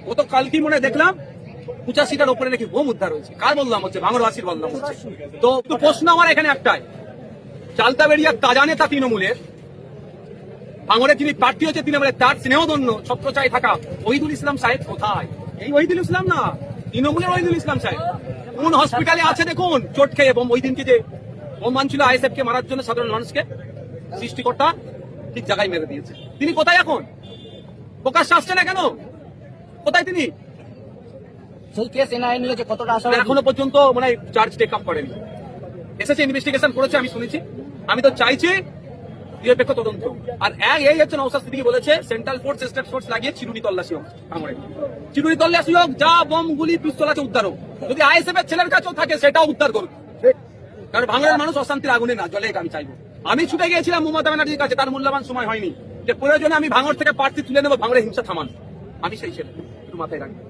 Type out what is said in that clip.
গতকাল কি মনে দেখলাম 85টার উপরে নাকি বোম উদ্ধার হয়েছে। কার বললাম হচ্ছে? ভাঙড়বাসীর বললাম হচ্ছে। তো প্রশ্ন আমার এখানে একটাই, চালতাবেড়িয়ার তাজা নেতা তৃণমূলের, ভাঙড়ে যিনি প্রার্থী হচ্ছে তৃণমূলের, তার স্নেহধন্য ছত্রছায়ায় থাকা ওহিদুল ইসলাম সাহেব কোথায়? এই ওহিদুল ইসলাম না, তৃণমূলের ওহিদুল ইসলাম সাহেব কোন হসপিটালে আছে দেখুন, চোট খেয়ে। বোম ওই দিনকে যে বোম মানছিল আইএসএফ কে মারার জন্য সাধারণ মানুষকে, সৃষ্টিকর্তা ঠিক জায়গায় মেরে দিয়েছে। তিনি কোথায় এখন? প্রকাশ আসছে না কেন? কোথায় তিনি? সেই কেস এনআইএ নিয়ে যে কতটা আশা এখনো পর্যন্ত মানে চার্জ টেক আপ করেনি। এসেছে, ইনভেস্টিগেশন করেছে, আমি শুনেছি। আমি তো চাইছি নিরপেক্ষ তদন্ত। আর এই হচ্ছে নওশাদ সিদ্দিকী বলেছে সেন্ট্রাল ফোর্স স্টেট ফোর্স লাগিয়ে চিরুনি তল্লাশি হোক, ভাঙড়ে চিরুনি তল্লাশি হোক, যা বম গুলি পিস্তল আছে উদ্ধার হোক, যদি আইএসএফ এর ছেলের কাছেও থাকে সেটাও উদ্ধার করুক। কারণ ভাঙড়ের মানুষ অশান্তির আগুনে না জ্বলে, আমি চাইবো। আমি ছুটে গিয়েছিলাম মমতা ব্যানার্জির কাছে, তার মূল্যবান সময় হয়নি, যে প্রয়োজনে আমি ভাঙড় থেকে প্রার্থী তুলে নেবো, ভাঙড়ে হিংসা থামান। আমি সেই ছেলে, একটু মাথায় রাখবো।